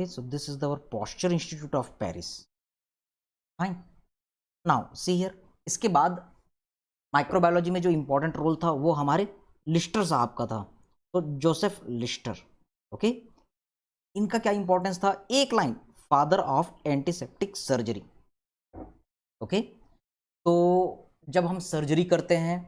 so this is our Posture Institute of Paris. Fine. Now see here, इसके बाद microbiology में जो important role था वो हमारे लिस्टर साहब का था, तो जोसेफ लिस्टर. ओके, इनका क्या इंपॉर्टेंस था? एक line, father of antiseptic surgery. Okay, तो जब हम सर्जरी करते हैं,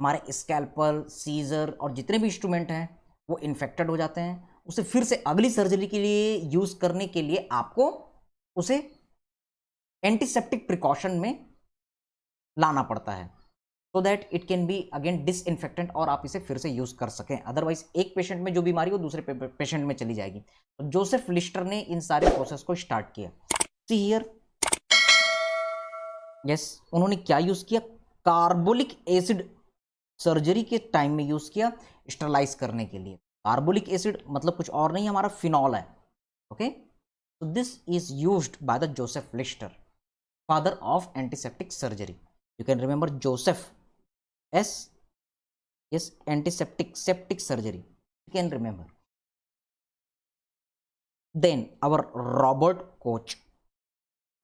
हमारे स्कैल्पल, सीजर और जितने भी इंस्ट्रूमेंट हैं वो इन्फेक्टेड हो जाते हैं, उसे फिर से अगली सर्जरी के लिए यूज करने के लिए आपको उसे एंटीसेप्टिक प्रिकॉशन में लाना पड़ता है, so that it can be again disinfectant और आप इसे फिर से यूज कर सकें. अदरवाइज एक पेशेंट में जो बीमारी वो दूसरे पेशेंट में चली जाएगी. तो जोसेफ लिस्टर ने इन सारे प्रोसेस को स्टार्ट किया. सी हियर, यस, उन्होंने क्या यूज किया? कार्बोलिक एसिड सर्जरी के टाइम में यूज किया स्टरलाइज करने के लिए. कार्बोलिक एसिड मतलब कुछ और नहीं, हमारा फिनॉल है. Okay, so this is used by the Joseph Lister, father of antiseptic surgery. You can remember Joseph S. Yes, antiseptic septic surgery. You can remember. Then our Robert Koch.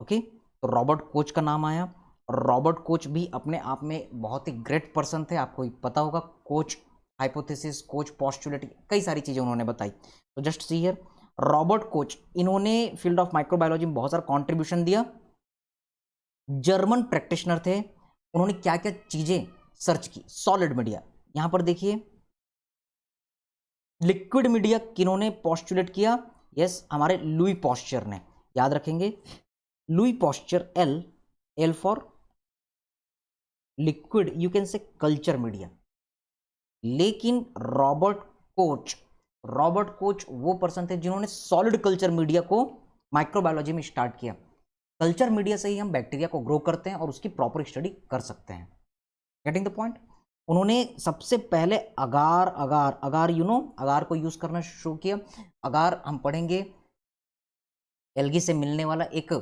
Okay, तो Robert Koch का नाम आया. Robert Koch भी अपने आप में बहुत ही great person थे. आपको पता होगा, कोच हाइपोथेसिस, कोच पोस्टुलेट, कई सारी चीजें उन्होंने बताई. तो just see here, Robert Koch, इन्होंने फील्ड ऑफ माइक्रोबायोलॉजी में बहुत सारा कंट्रीब्यूशन दिया. जर्मन प्रैक्टिशनर थे. उन्होंने क्या क्या चीजें सर्च की? सॉलिड मीडिया, यहां पर देखिए, लिक्विड मीडिया किन्होंने पोस्टुलेट किया? यस, हमारे लुई पॉस्चर ने. याद रखेंगे, Louis Pasteur, L for liquid, you can say culture media. लेकिन रॉबर्ट कोच वो पर्सन थे जिन्होंने सॉलिड कल्चर मीडिया को माइक्रोबायोलॉजी में स्टार्ट किया. कल्चर मीडिया से ही हम बैक्टीरिया को ग्रो करते हैं और उसकी प्रॉपर स्टडी कर सकते हैं. Getting the point? उन्होंने सबसे पहले अगार अगार को यूज करना शुरू किया. अगार हम पढ़ेंगे, एल्गी से मिलने वाला एक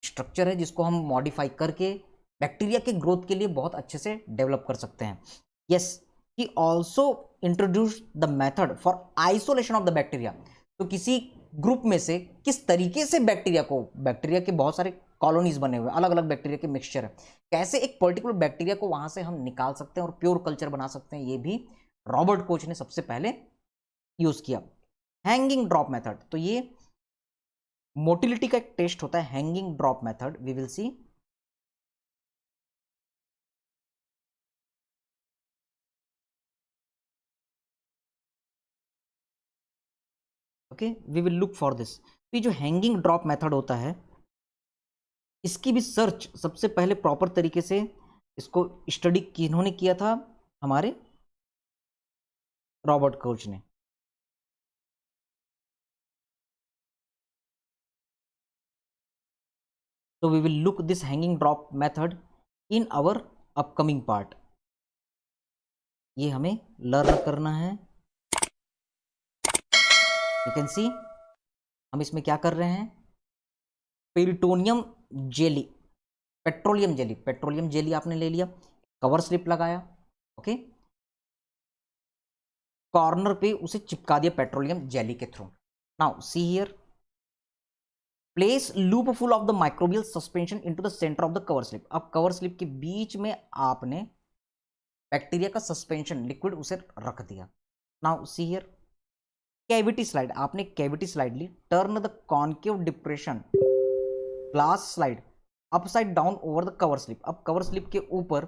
स्ट्रक्चर है जिसको हम मॉडिफाई करके बैक्टीरिया के ग्रोथ के लिए बहुत अच्छे से डेवलप कर सकते हैं. Yes, he also introduced the method for isolation of the bacteria. तो किसी ग्रुप में से किस तरीके से बैक्टीरिया के बहुत सारे कॉलोनीज बने हुए, अलग अलग बैक्टीरिया के मिक्सचर है, कैसे एक पर्टिकुलर बैक्टीरिया को वहां से हम निकाल सकते हैं और प्योर कल्चर बना सकते हैं, ये भी रॉबर्ट कोच ने सबसे पहले यूज किया. हैंगिंग ड्रॉप मेथड, तो ये मोटिलिटी का एक टेस्ट होता है, hanging drop method, we will see. Okay, we will look for this. ये जो हैंगिंग ड्रॉप मेथड होता है, इसकी भी सर्च सबसे पहले प्रॉपर तरीके से इसको स्टडी किन्होंने किया था? हमारे रॉबर्ट कोच ने. तो we will look this hanging drop method in our upcoming part. ये हमें लर्न करना है. यू कैन सी, हम इसमें क्या कर रहे हैं? पेट्रोलियम जेली आपने ले लिया, कवर स्लिप लगाया. ओके, कॉर्नर पे उसे चिपका दिया पेट्रोलियम जेली के through. Now see here, place loop full of the microbial suspension into the centre of the cover slip. अब कवर स्लिप के बीच में आपने बैक्टीरिया का सस्पेंशन लिक्विड उसे रख दिया. Now see here, cavity slide, आपने कैविटी स्लाइड ली. Turn the concave depression glass slide upside down over the cover slip. अब कवर स्लिप के ऊपर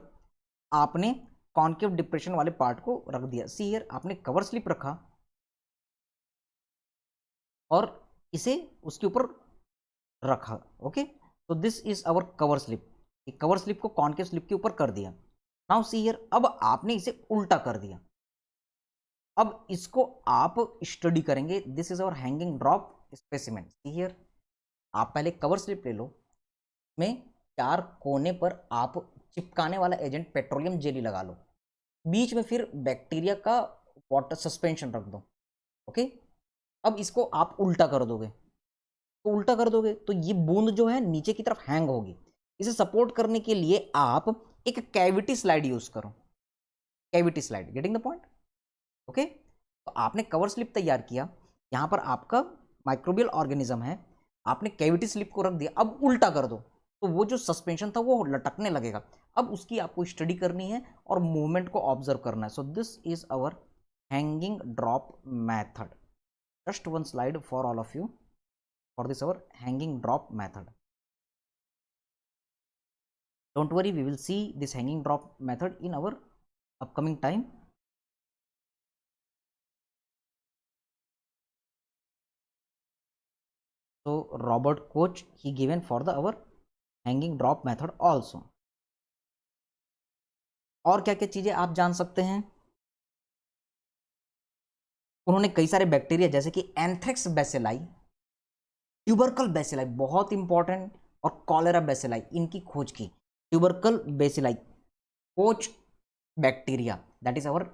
आपने कॉन्केव डिप्रेशन वाले पार्ट को रख दिया. सी हियर, आपने कवर स्लिप रखा और इसे उसके ऊपर रखा. ओके, तो this is our cover slip. Cover slip को कॉन्केव स्लिप के ऊपर कर दिया. नाउ सी हियर, अब आपने इसे उल्टा कर दिया. अब इसको आप स्टडी करेंगे. This is our hanging drop specimen. See here, आप पहले कवर स्लिप ले लो, में 4 कोने पर आप चिपकाने वाला एजेंट पेट्रोलियम जेली लगा लो, बीच में फिर बैक्टीरिया का वाटर सस्पेंशन रख दो. ओके, अब इसको आप उल्टा कर दोगे, तो ये बूंद जो है नीचे की तरफ हैंग होगी. इसे सपोर्ट करने के लिए आप एक कैविटी स्लाइड यूज करो. Cavity slide, getting the point? Okay, तो आपने कवर स्लिप तैयार किया, यहां पर आपका माइक्रोबियल ऑर्गेनिज्म है, आपने कैविटी स्लिप को रख दिया, अब उल्टा कर दो तो वो जो सस्पेंशन था वो लटकने लगेगा। अब उसकी आपको स्टडी करनी है और मूवमेंट को ऑब्जर्व करना है। So this is our hanging drop method. Just one slide for all of you for this our hanging drop method. Don't worry, we will see this hanging drop method in our upcoming time. So Robert Koch he given for the our hanging drop method also. और क्या क्या चीजें आप जान सकते हैं? उन्होंने कई सारे बैक्टीरिया जैसे कि एंथ्रेक्स बैसिलाई, ट्यूबरकल बैसिलाई बहुत इंपॉर्टेंट, और कॉलेरा बैसिलाई इनकी खोज की। Tubercle bacilli, coach bacteria that is our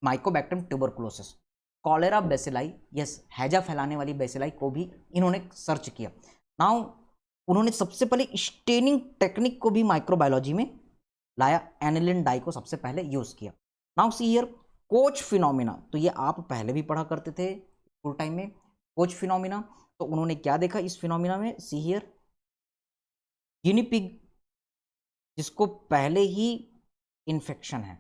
Mycobacterium tuberculosis, cholera bacilli yes हैजा फैलाने वाली बैसिलाई को भी इन्होंने सर्च किया। नाउ उन्होंने सबसे पहले स्टेनिंग टेक्निक को भी माइक्रोबायोलॉजी में लाया, एनिलिन डाई को सबसे पहले यूज किया। Now see here coach phenomena, तो ये आप पहले भी पढ़ा करते थे स्कूल टाइम में, कोच फिनोमिना। तो उन्होंने क्या देखा इस फिनोमिना में, सी हियर गिनी पिग जिसको पहले ही इन्फेक्शन है,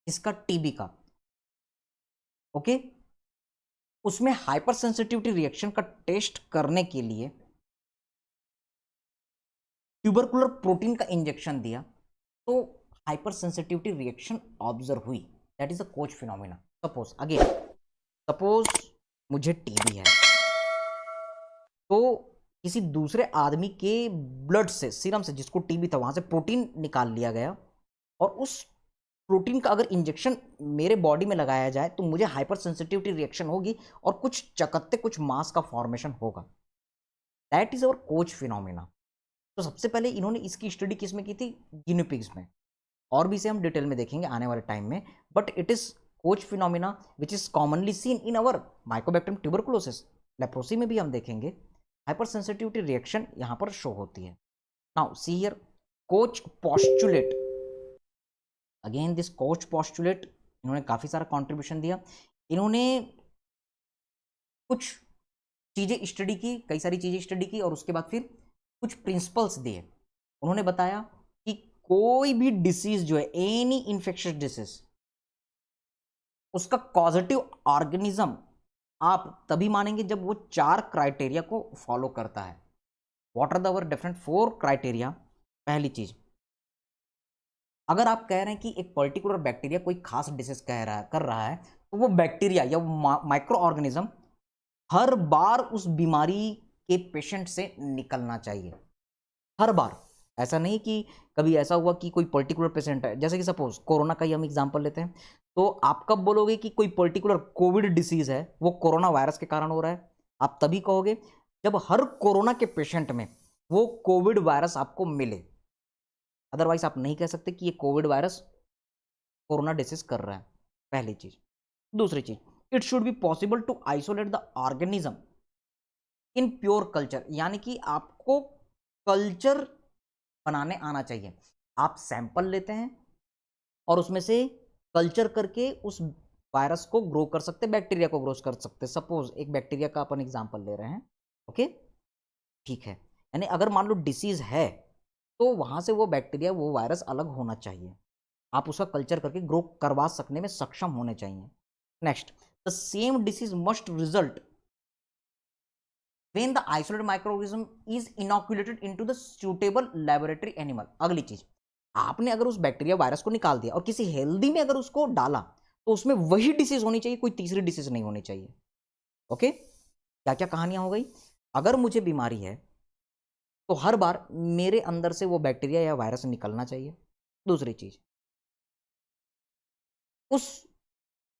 इसका टीबी का, ओके, उसमें हाइपर सेंसिटिविटी रिएक्शन का टेस्ट करने के लिए ट्यूबरकुलर प्रोटीन का इंजेक्शन दिया, तो हाइपर सेंसिटिविटी रिएक्शन ऑब्जर्व हुई, that is a coach phenomena. Suppose again, suppose मुझे टीबी है, तो किसी दूसरे आदमी के ब्लड से, सीरम से, जिसको टीबी था वहां से प्रोटीन निकाल लिया गया, और उस प्रोटीन का अगर इंजेक्शन मेरे बॉडी में लगाया जाए तो मुझे हाइपर सेंसिटिविटी रिएक्शन होगी और कुछ चकत्ते, कुछ मास का फॉर्मेशन होगा, that is our coach phenomena. तो सबसे पहले इन्होंने इसकी स्टडी किस में की थी, गिनी पिग्स में, और भी इसे हम डिटेल में देखेंगे आने वाले टाइम में, but it is coach phenomena which is commonly seen in our Mycobacterium tuberculosis. Leprosy में भी हम देखेंगे हाइपर सेंसिटिविटी रिएक्शन यहां पर शो होती है। Now see here coach postulate, again this coach postulate, इन्होंने काफी सारा कंट्रीब्यूशन दिया। इन्होंने कुछ चीजें स्टडी की, कई सारी चीजें स्टडी की, और उसके बाद फिर कुछ प्रिंसिपल्स दिए। उन्होंने बताया कि कोई भी डिसीज जो है, एनी इन्फेक्शियस डिसीज, उसका पॉजिटिव ऑर्गेनिज्म आप तभी मानेंगे जब वो 4 क्राइटेरिया को फॉलो करता है। What are the our different 4 criteria? पहली चीज, अगर आप कह रहे हैं कि एक पर्टिकुलर बैक्टीरिया कोई खास डिसीज कर रहा है, तो वो बैक्टीरिया या माइक्रो ऑर्गेनिज्म हर बार उस बीमारी के पेशेंट से निकलना चाहिए, हर बार। ऐसा नहीं कि कभी ऐसा हुआ कि कोई पर्टिकुलर पेशेंट है, जैसे कि सपोज कोरोना का ही हम एग्जांपल लेते हैं, तो आप कब बोलोगे कि कोई पर्टिकुलर कोविड डिसीज है वो कोरोना वायरस के कारण हो रहा है? आप तभी कहोगे जब हर कोरोना के पेशेंट में वो कोविड वायरस आपको मिले, अदरवाइज आप नहीं कह सकते कि ये कोविड वायरस कोरोना डिसीज कर रहा है, पहली चीज। दूसरी चीज, it should be possible to isolate the organism in pure culture, यानी कि आपको कल्चर बनाने आना चाहिए। आप सैंपल लेते हैं और उसमें से कल्चर करके उस वायरस को ग्रो कर सकते, बैक्टीरिया को ग्रो कर सकते। सपोज एक बैक्टीरिया का अपन एग्जांपल ले रहे हैं, ओके, ठीक है, यानी अगर मान लो डिसीज है तो वहां से वो बैक्टीरिया, वो वायरस अलग होना चाहिए, आप उसका कल्चर करके ग्रो करवा सकने में सक्षम होने चाहिए। Next, the same disease must result when the isolated microorganism is inoculated into the suitable laboratory animal। अगली चीज, आपने अगर उस बैक्टीरिया वायरस को निकाल दिया और किसी हेल्दी में अगर उसको डाला, तो उसमें वही डिसीज होनी चाहिए, कोई तीसरी डिसीज नहीं होनी चाहिए। ओके, क्या क्या कहानियां हो गई? अगर मुझे बीमारी है तो हर बार मेरे अंदर से वो बैक्टीरिया या वायरस निकलना चाहिए। दूसरी चीज, उस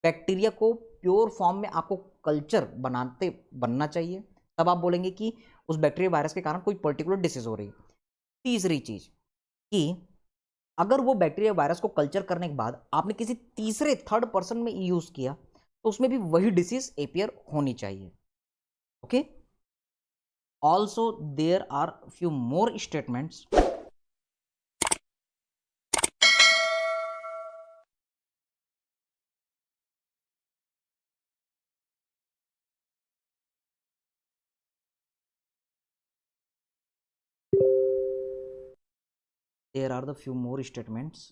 बैक्टीरिया को प्योर फॉर्म में आपको कल्चर बनाते बनना चाहिए, तब आप बोलेंगे कि उस बैक्टीरिया वायरस के कारण कोई पर्टिकुलर डिसीज हो रही है। तीसरी चीज कि अगर वो बैक्टीरिया वायरस को कल्चर करने के बाद आपने किसी तीसरे थर्ड पर्सन में यूज किया, तो उसमें भी वही डिसीज एपियर होनी चाहिए। Okay, also there are few more statements There are the few more statements.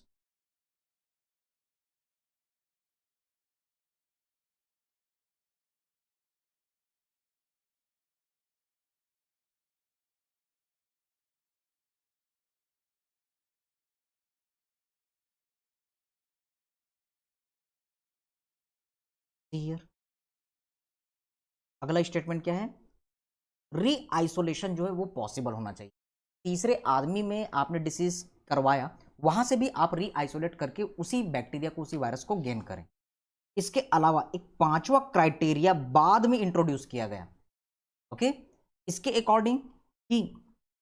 Here अगला स्टेटमेंट क्या है, री आइसोलेशन जो है वो पॉसिबल होना चाहिए। तीसरे आदमी में आपने डिसीज करवाया, वहां से भी आप री आइसोलेट करके उसी बैक्टीरिया को, उसी वायरस को गेन करें। इसके अलावा एक पांचवा क्राइटेरिया बाद में इंट्रोड्यूस किया गया, ओके, इसके अकॉर्डिंग कि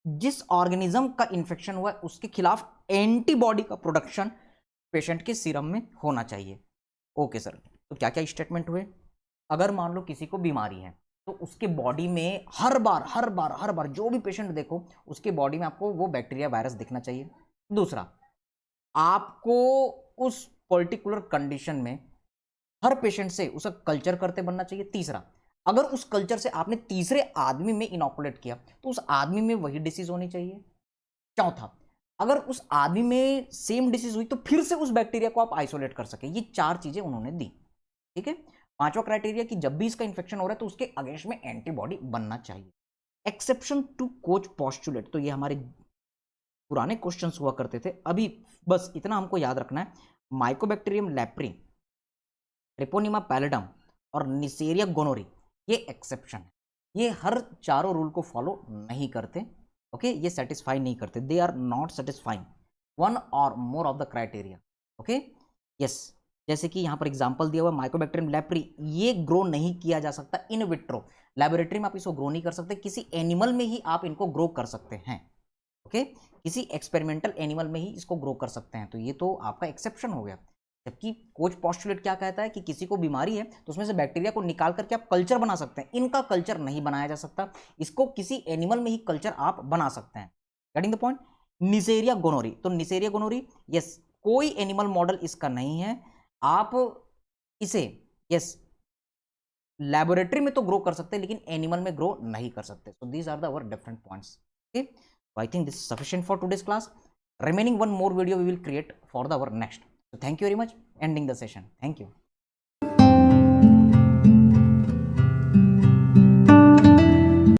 जिस ऑर्गेनिज्म का इंफेक्शन हुआ है उसके खिलाफ एंटीबॉडी का प्रोडक्शन पेशेंट के सीरम में होना चाहिए। ओके सर, तो क्या क्या स्टेटमेंट हुए, अगर मान लो किसी को बीमारी है तो उसके बॉडी में हर बार जो भी पेशेंट देखो उसके बॉडी में आपको वो बैक्टीरिया वायरस दिखना चाहिए। दूसरा, आपको उस पर्टिकुलर कंडीशन में हर पेशेंट से उसका कल्चर करते बनना चाहिए। तीसरा, अगर उस कल्चर से आपने तीसरे आदमी में इनॉकुलेट किया तो उस आदमी में वही डिसीज होनी चाहिए। चौथा, अगर उस आदमी में सेम डिसीज हुई तो फिर से उस बैक्टीरिया को आप आइसोलेट कर सके। ये चार चीजें उन्होंने दी, ठीक है। पांचवा क्राइटेरिया कि जब भी इसका इंफेक्शन हो रहा है तो उसके अगेंस्ट में एंटीबॉडी बनना चाहिए। एक्सेप्शन टू कोच पोस्टुलेट, तो ये हमारे पुराने क्वेश्चंस हुआ करते थे। अभी बस इतना हमको याद रखना है, माइकोबैक्टीरियम लेप्री, ट्रिपोनिमा पैलिडम और निसेरिया गोनोरी ये एक्सेप्शन है। ये हर चारों रूल को फॉलो नहीं करते, ओके, ये सेटिस्फाई नहीं करते, they are not satisfying one or more of the criteria, okay, yes. जैसे कि यहाँ पर एग्जांपल दिया हुआ माइकोबैक्टीरियम लेप्री, ये ग्रो नहीं किया जा सकता इन विट्रो, लैबोरेटरी में आप इसको ग्रो नहीं कर सकते, किसी एनिमल में ही आप इनको ग्रो कर सकते हैं, ओके, किसी एक्सपेरिमेंटल एनिमल में ही इसको ग्रो कर सकते हैं। तो ये तो आपका एक्सेप्शन हो गया। जबकि कोच पोस्टुलेट क्या कहता है कि किसी को बीमारी है तो उसमें से बैक्टीरिया को निकाल करके आप कल्चर बना सकते हैं, इनका कल्चर नहीं बनाया जा सकता, इसको किसी एनिमल में ही कल्चर आप बना सकते हैं। Getting the point. निसेरिया गोनोरी, तो निसेरिया गोनोरी यस, कोई एनिमल मॉडल इसका नहीं है, आप इसे यस लैबोरेटरी में तो ग्रो कर सकते हैं लेकिन एनिमल में ग्रो नहीं कर सकते। So these are the our different points, okay. So I think this is sufficient for today's class. Remaining one more video we will create for the our next. So thank you very much. Ending the session. Thank you.